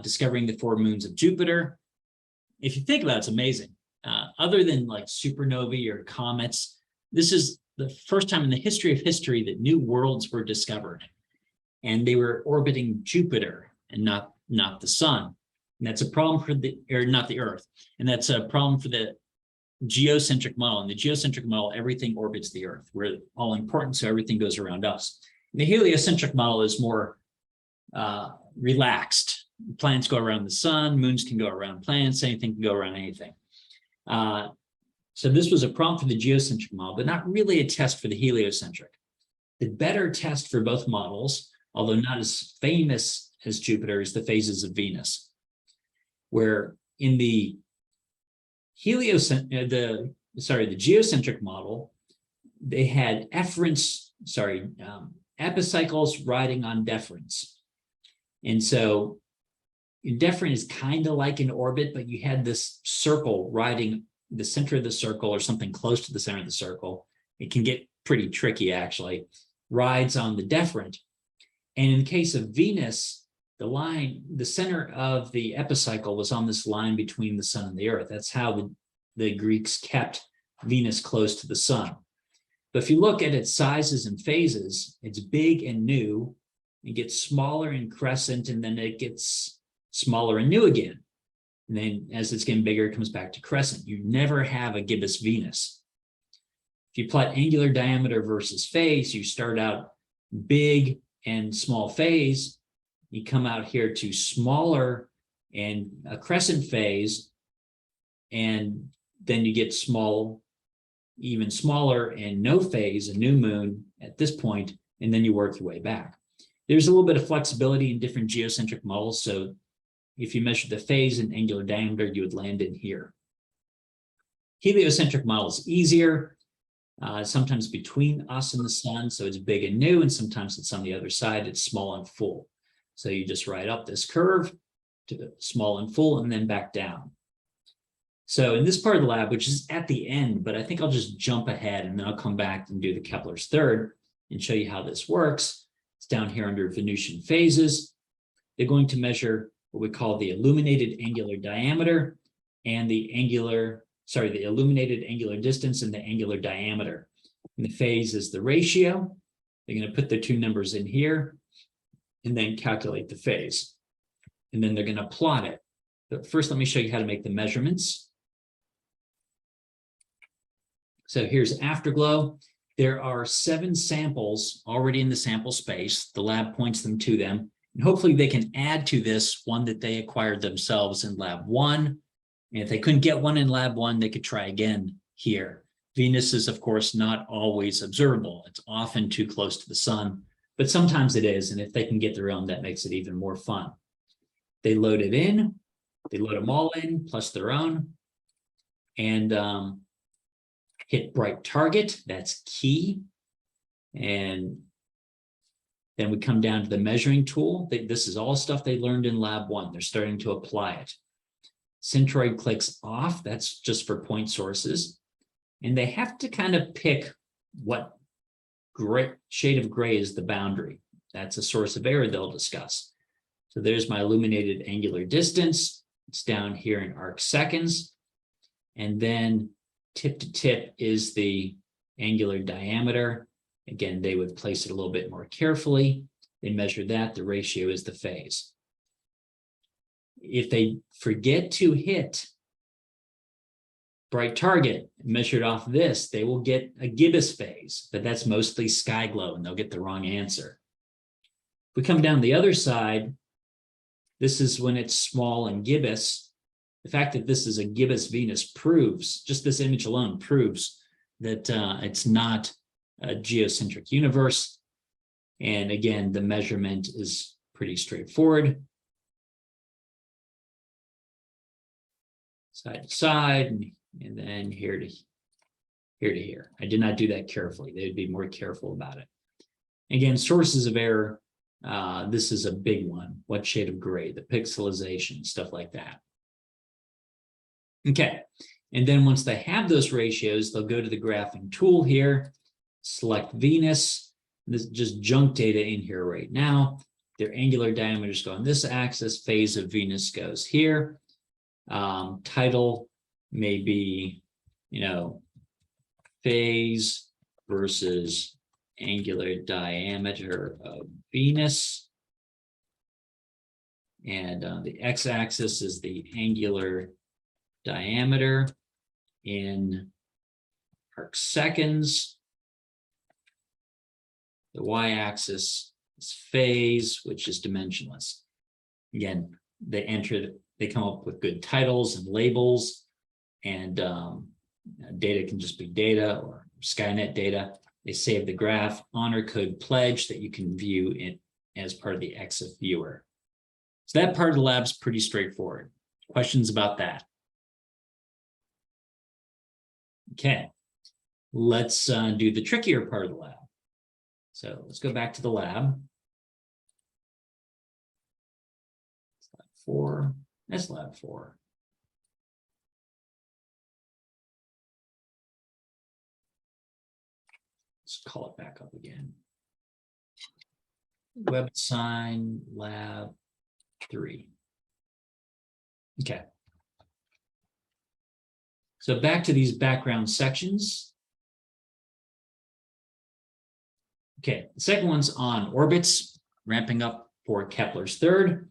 discovering the 4 moons of Jupiter. If you think about it, it's amazing. Other than like supernovae or comets, this is the first time in the history of history that new worlds were discovered, and they were orbiting Jupiter and not the sun. And that's a problem for not the Earth. And that's a problem for the geocentric model. In the geocentric model, everything orbits the Earth. We're all important, so everything goes around us. And the heliocentric model is more relaxed. Planets go around the sun, moons can go around planets, anything can go around anything. So this was a problem for the geocentric model, but not really a test for the heliocentric. The better test for both models, although not as famous as Jupiter, is the phases of Venus, where in the geocentric model, they had epicycles riding on deferens. And so deferent is kind of like an orbit, but you had this circle riding the center of the circle or something close to the center of the circle. It can get pretty tricky, actually. Rides on the deferent. And in the case of Venus, the center of the epicycle was on this line between the sun and the earth. That's how the Greeks kept Venus close to the sun. But if you look at its sizes and phases, it's big and new. It gets smaller and crescent, and then it gets smaller and new again. And then as it's getting bigger, it comes back to crescent. You never have a gibbous Venus. If you plot angular diameter versus phase, you start out big and small phase. You come out here to smaller and a crescent phase, and then you get small, even smaller and no phase, a new moon at this point, and then you work your way back. There's a little bit of flexibility in different geocentric models, so if you measure the phase and angular diameter, you would land in here. Heliocentric model is easier, sometimes between us and the sun, so it's big and new, and sometimes it's on the other side, it's small and full. So you just ride up this curve to small and full, and then back down. So in this part of the lab, which is at the end, but I think I'll just jump ahead and then I'll come back and do the Kepler's third and show you how this works. It's down here under Venusian phases. They're going to measure what we call the illuminated angular diameter and the illuminated angular distance and the angular diameter. And the phase is the ratio. They're going to put the two numbers in here and then calculate the phase. And then they're going to plot it. But first, let me show you how to make the measurements. So here's afterglow. There are 7 samples already in the sample space. The lab points them to them. And hopefully they can add to this one that they acquired themselves in lab 1. And if they couldn't get one in lab 1, they could try again here. Venus is, of course, not always observable. It's often too close to the sun, but sometimes it is. And if they can get their own, that makes it even more fun. They load it in. They load them all in, plus their own. And hit bright target. That's key. And then we come down to the measuring tool. This is all stuff they learned in lab 1. They're starting to apply it. Centroid clicks off. That's just for point sources. And they have to kind of pick what shade of gray is the boundary. That's a source of error they'll discuss. So there's my illuminated angular distance. It's down here in arc seconds. And then tip to tip is the angular diameter. Again, they would place it a little bit more carefully. They measure that. The ratio is the phase. If they forget to hit bright target, measured off this, they will get a gibbous phase, but that's mostly sky glow, and they'll get the wrong answer. If we come down the other side, this is when it's small and gibbous. The fact that this is a gibbous Venus proves, just this image alone proves that it's not a geocentric universe. And again, the measurement is pretty straightforward. Side to side, and then here to here. I did not do that carefully. They would be more careful about it. Again, sources of error. This is a big one. What shade of gray, the pixelization, stuff like that. Okay, And then once they have those ratios, they'll go to the graphing tool here, select Venus. This is just junk data in here right now. Their angular diameters go on this axis, phase of Venus goes here. Title may be, phase versus angular diameter of Venus. And the x-axis is the angular diameter in arc seconds. The y-axis is phase, which is dimensionless. Again, they come up with good titles and labels, and data can just be data or Skynet data. They save the graph, honor code pledge that you can view it as part of the EXIF viewer. So that part of the lab's pretty straightforward. Questions about that? Okay, let's do the trickier part of the lab. So let's go back to the lab. Lab 4, that's lab 4. Let's call it back up again. Web sign lab 3. Okay. So back to these background sections. Okay, the second one's on orbits, ramping up for Kepler's third.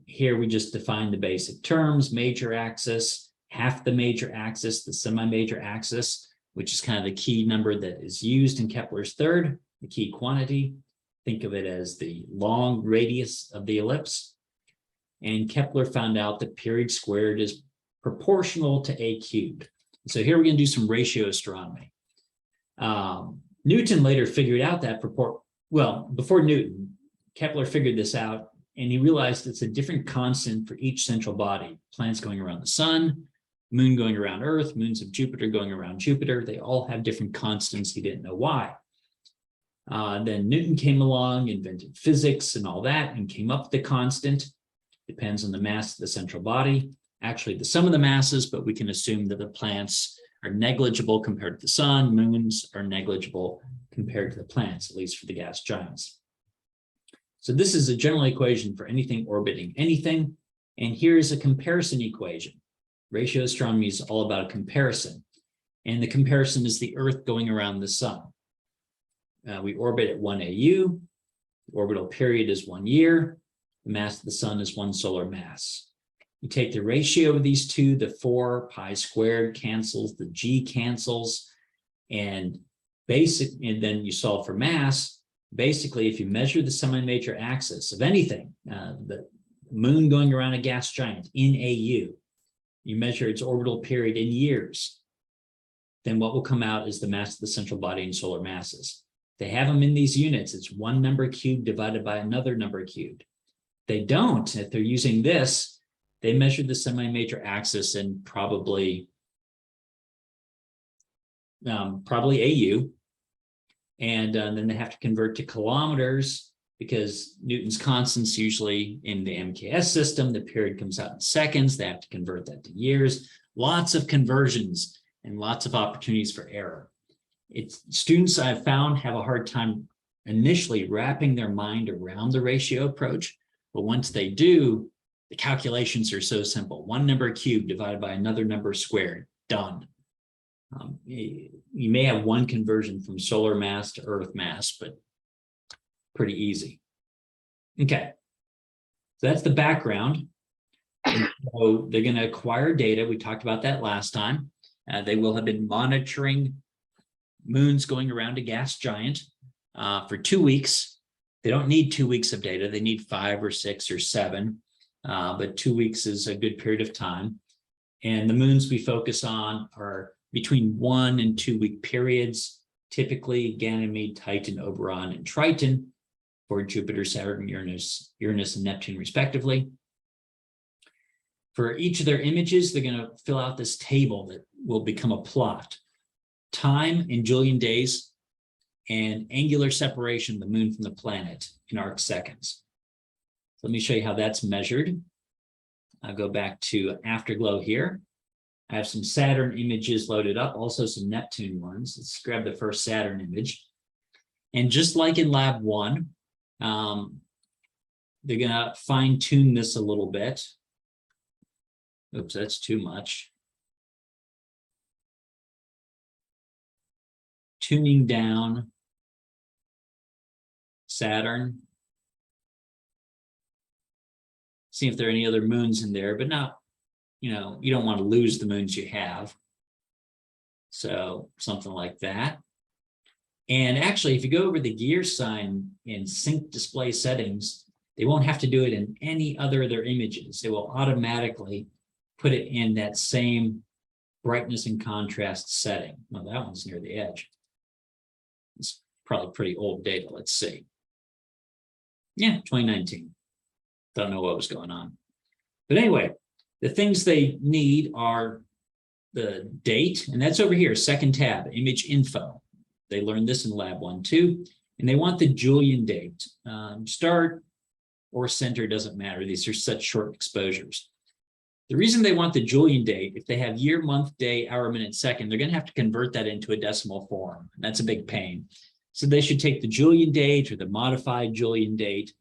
Here we just define the basic terms: major axis, half the major axis, the semi-major axis, which is kind of the key number that is used in Kepler's third, the key quantity. Think of it as the long radius of the ellipse. And Kepler found out that period squared is proportional to a cubed. So here we're going to do some ratio astronomy. Newton later figured out that before Newton, Kepler figured this out, and he realized it's a different constant for each central body. Planets going around the sun, moon going around Earth, moons of Jupiter going around Jupiter. They all have different constants. He didn't know why. Then Newton came along, invented physics and all that, and came up with the constant. Depends on the mass of the central body. Actually, the sum of the masses, but we can assume that the planets are negligible compared to the sun. Moons are negligible compared to the planets, at least for the gas giants. So this is a general equation for anything orbiting anything. And here's a comparison equation. Ratio astronomy is all about a comparison. And the comparison is the Earth going around the sun. We orbit at 1 AU. The orbital period is 1 year. The mass of the sun is 1 solar mass. You take the ratio of these two, the 4 pi squared cancels, the g cancels, and then you solve for mass. Basically, if you measure the semi-major axis of anything, the moon going around a gas giant in AU, you measure its orbital period in years, then what will come out is the mass of the central body in solar masses. They have them in these units. It's one number cubed divided by another number cubed. They don't. If they're using this, they measured the semi-major axis in probably AU, and then they have to convert to kilometers because Newton's constants usually in the MKS system, the period comes out in seconds. They have to convert that to years. Lots of conversions and lots of opportunities for error. Students I've found have a hard time initially wrapping their mind around the ratio approach, but once they do, the calculations are so simple. One number cubed divided by another number squared, done. You may have one conversion from solar mass to Earth mass, but pretty easy. Okay, so that's the background. And so they're going to acquire data. We talked about that last time. They will have been monitoring moons going around a gas giant for 2 weeks. They don't need 2 weeks of data. They need 5 or 6 or 7. But 2 weeks is a good period of time. And the moons we focus on are between 1 and 2 week periods, typically Ganymede, Titan, Oberon, and Triton for Jupiter, Saturn, Uranus, and Neptune, respectively. For each of their images, they're going to fill out this table that will become a plot. Time in Julian days and angular separation of the moon from the planet in arc seconds. So let me show you how that's measured. I'll go back to Afterglow here. I have some Saturn images loaded up, also some Neptune ones. Let's grab the first Saturn image. And just like in lab 1, they're going to fine tune this a little bit. Oops, that's too much. Tuning down Saturn. See if there are any other moons in there, but not, you don't want to lose the moons you have. So something like that. And actually, if you go over the gear sign in sync display settings, they won't have to do it in any other of their images. They will automatically put it in that same brightness and contrast setting. Well, that one's near the edge. It's probably pretty old data. Let's see. Yeah, 2019. Don't know what was going on. But anyway, the things they need are the date, and that's over here, second tab, image info. They learned this in lab 1 too. And they want the Julian date. Start or center doesn't matter. These are such short exposures. The reason they want the Julian date, if they have year, month, day, hour, minute, second, they're going to have to convert that into a decimal form. That's a big pain. So they should take the Julian date or the modified Julian date,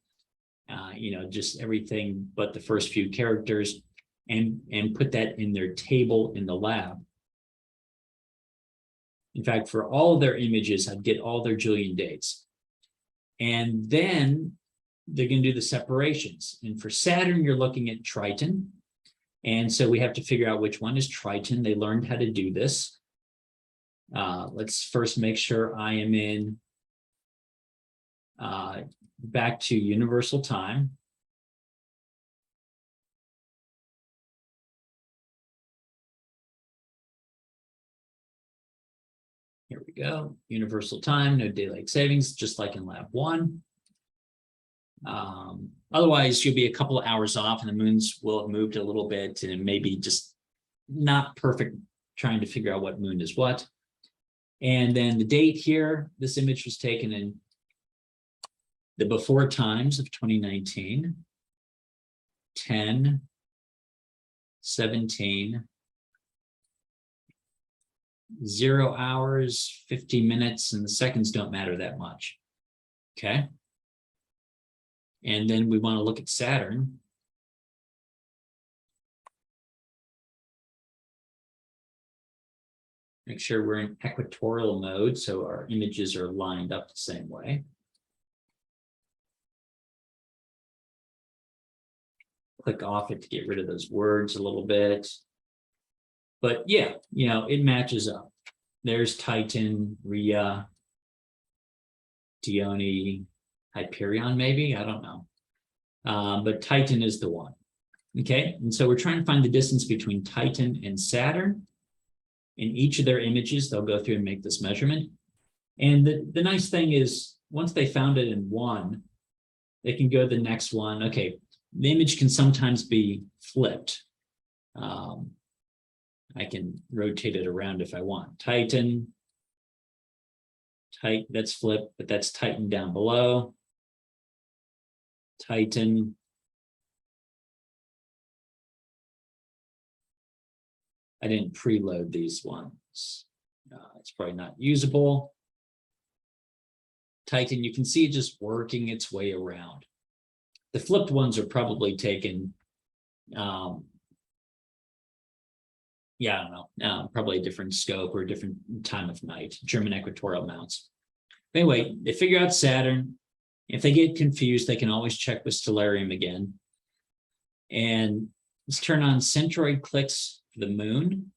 just everything but the first few characters, and put that in their table in the lab. In fact, for all of their images, I'd get all their Julian dates. And then they're going to do the separations. And for Saturn, you're looking at Triton. And so we have to figure out which one is Triton. They learned how to do this. Let's first make sure I am in back to universal time. Here we go, universal time, no daylight savings, just like in lab 1. Otherwise, you'll be a couple of hours off and the moons will have moved a little bit and maybe just not perfect trying to figure out what moon is what. And then the date here, this image was taken in the before times of 2019, 10, 17, 0 hours, 50 minutes, and the seconds don't matter that much. Okay. And then we want to look at Saturn. Make sure we're in equatorial mode so our images are lined up the same way. Click off it to get rid of those words a little bit. But yeah, it matches up. There's Titan, Rhea, Dione, Hyperion, maybe, I don't know. But Titan is the one. Okay, and so we're trying to find the distance between Titan and Saturn. In each of their images, they'll go through and make this measurement. And the nice thing is, once they found it in one, they can go to the next one. Okay, the image can sometimes be flipped. I can rotate it around if I want. Titan, that's flipped, but that's Titan down below. Titan. I didn't preload these ones. It's probably not usable. Titan, you can see it just working its way around. The flipped ones are probably taken, I don't know, probably a different scope or a different time of night, German equatorial mounts. But anyway, they figure out Saturn. If they get confused, they can always check with Stellarium again. And let's turn on centroid clicks for the moon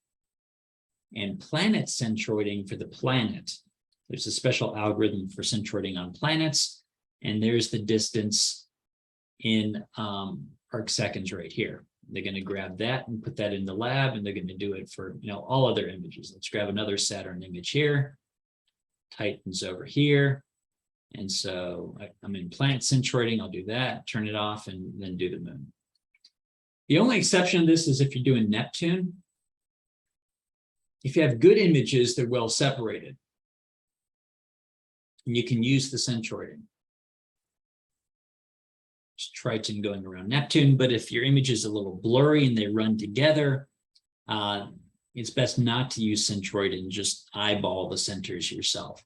and planet centroiding for the planet. There's a special algorithm for centroiding on planets, and there's the distance in arc seconds right here. They're going to grab that and put that in the lab, and they're going to do it for all other images. Let's grab another Saturn image here. Titan's over here. And so I'm in planet centroiding. I'll do that, turn it off, and then do the moon. The only exception to this is if you're doing Neptune. If you have good images, they're well separated. And you can use the centroiding. Just Triton going around Neptune, but if your image is a little blurry and they run together, it's best not to use centroid and just eyeball the centers yourself.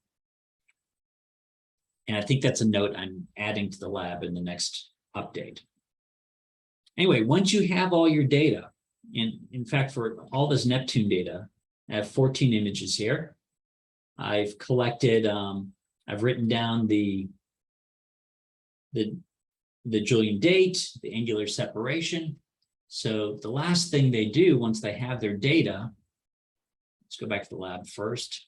And I think that's a note I'm adding to the lab in the next update. Anyway, once you have all your data, and in fact, for all this Neptune data, I have 14 images here. I've collected, I've written down the Julian date, the angular separation. So the last thing they do once they have their data, let's go back to the lab first.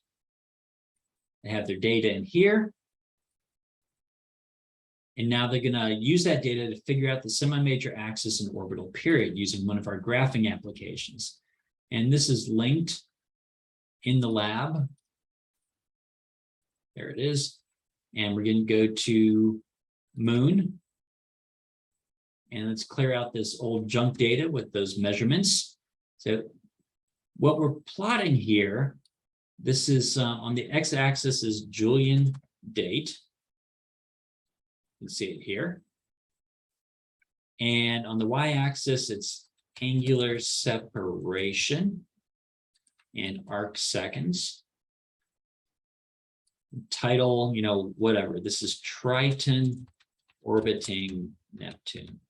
They have their data in here. And now they're going to use that data to figure out the semi-major axis and orbital period using one of our graphing applications. And this is linked in the lab. There it is. And we're going to go to Moon. And let's clear out this old junk data with those measurements. So what we're plotting here, this is on the x-axis is Julian date. You can see it here. And on the y-axis, it's angular separation in arc seconds. Title, you know, whatever. This is Triton orbiting Neptune.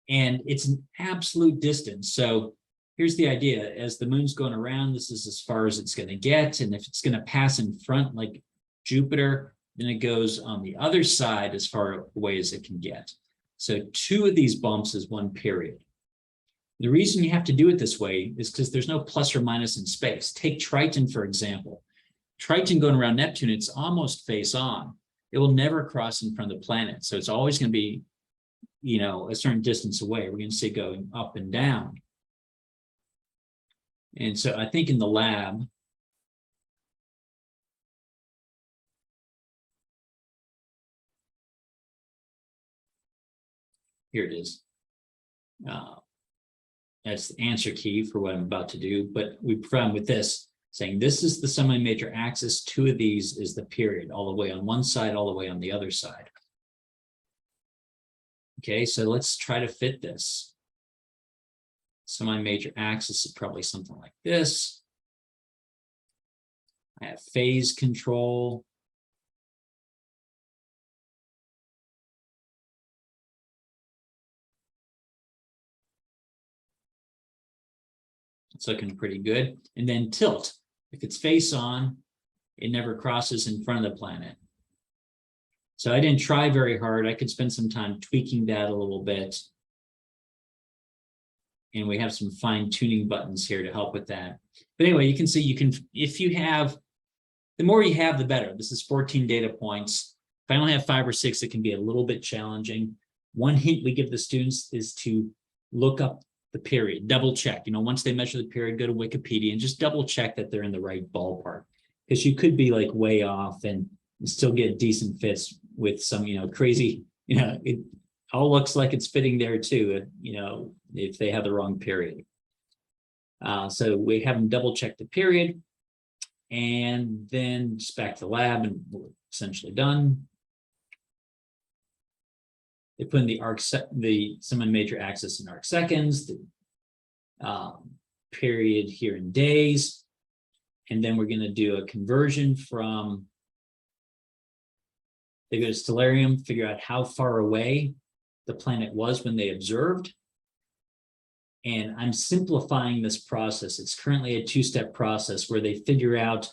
And it's an absolute distance. So here's the idea. As the moon's going around, this is as far as it's going to get. And if it's going to pass in front like Jupiter, then it goes on the other side as far away as it can get. So 2 of these bumps is 1 period. The reason you have to do it this way is because there's no plus or minus in space. Take Triton, for example. Triton going around Neptune, it's almost face on. It will never cross in front of the planet. So it's always going to be, you know, a certain distance away. We're going to see it going up and down. And so I think in the lab, here it is. That's the answer key for what I'm about to do. But we found with this, saying this is the semi-major axis. 2 of these is the period, all the way on one side, all the way on the other side. Okay, so let's try to fit this. Semi-major axis is probably something like this. I have phase control. It's looking pretty good. And then tilt. If it's face on, it never crosses in front of the planet. So I didn't try very hard. I could spend some time tweaking that a little bit. And we have some fine tuning buttons here to help with that. But anyway, you can see you can, if you have, the more you have, the better. This is 14 data points. If I only have 5 or 6, it can be a little bit challenging. One hint we give the students is to look up the period, double check. You know, once they measure the period, go to Wikipedia and just double check that they're in the right ballpark. Because you could be like way off and still get decent fits with some, you know, crazy, you know, it all looks like it's fitting there too, you know, if they have the wrong period. So we have them double check the period and then just back to the lab and we're essentially done. They put in the semi-major axis in arc seconds, the period here in days, and then we're going to do a conversion from, they go to stellarium, figure out how far away the planet was when they observed. And I'm simplifying this process. It's currently a 2-step process where they figure out,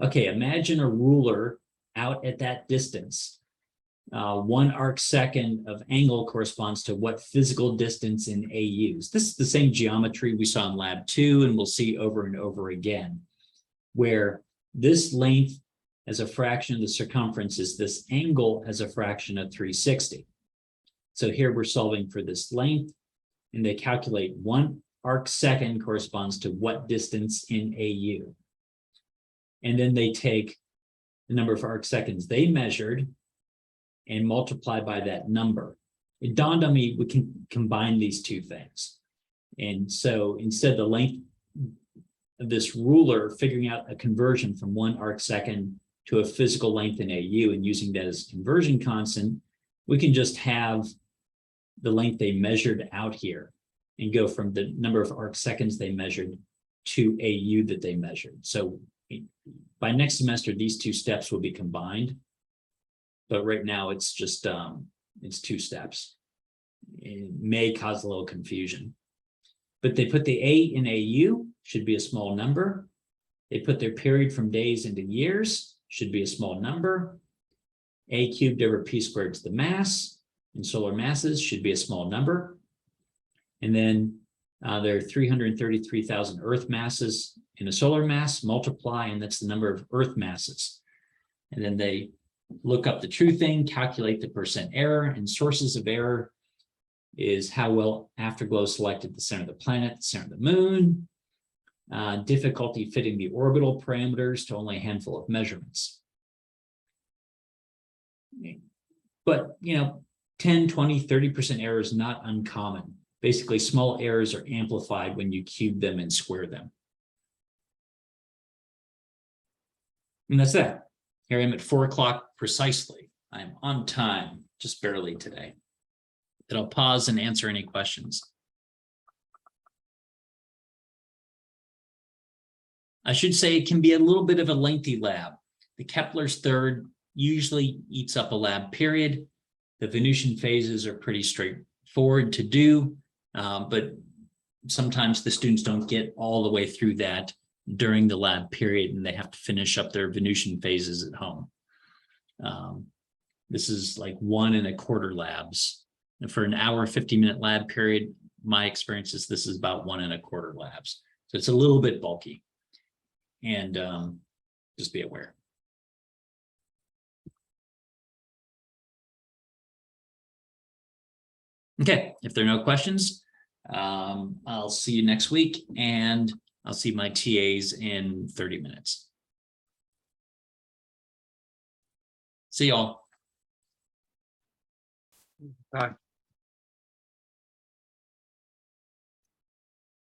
okay, imagine a ruler out at that distance. 1 arc second of angle corresponds to what physical distance in AUs. This is the same geometry we saw in lab 2 and we'll see over and over again, where this length as a fraction of the circumference is this angle as a fraction of 360. So here we're solving for this length and they calculate 1 arc second corresponds to what distance in AU. And then they take the number of arc seconds they measured and multiply by that number. It dawned on me we can combine these 2 things. And so instead of the length of this ruler, figuring out a conversion from 1 arc second to a physical length in AU and using that as a conversion constant, we can just have the length they measured out here and go from the number of arc seconds they measured to AU that they measured. So by next semester, these two steps will be combined. But right now it's just, it's two steps. It may cause a little confusion. But they put the A in AU, should be a small number. They put their period from days into years, should be a small number. A cubed over P squared to the mass in solar masses should be a small number. And then there are 333,000 Earth masses in a solar mass, multiply, and that's the number of Earth masses. And then they look up the true thing, calculate the percent error, and sources of error is how well Afterglow selected the center of the planet, the center of the moon, difficulty fitting the orbital parameters to only a handful of measurements. But, 10, 20, 30% error is not uncommon. Basically, small errors are amplified when you cube them and square them. And that's that. Here I am at 4 o'clock precisely. I'm on time, just barely today. Then I'll pause and answer any questions. I should say it can be a little bit of a lengthy lab. The Kepler's third usually eats up a lab period. The Venusian phases are pretty straightforward to do, but sometimes the students don't get all the way through that during the lab period, and they have to finish up their Venusian phases at home. This is like 1 1/4 labs. And for an hour, 50-minute lab period, my experience is this is about 1 1/4 labs. So it's a little bit bulky. And just be aware. Okay, if there are no questions, I'll see you next week, and I'll see my TAs in 30 minutes. See y'all. Bye.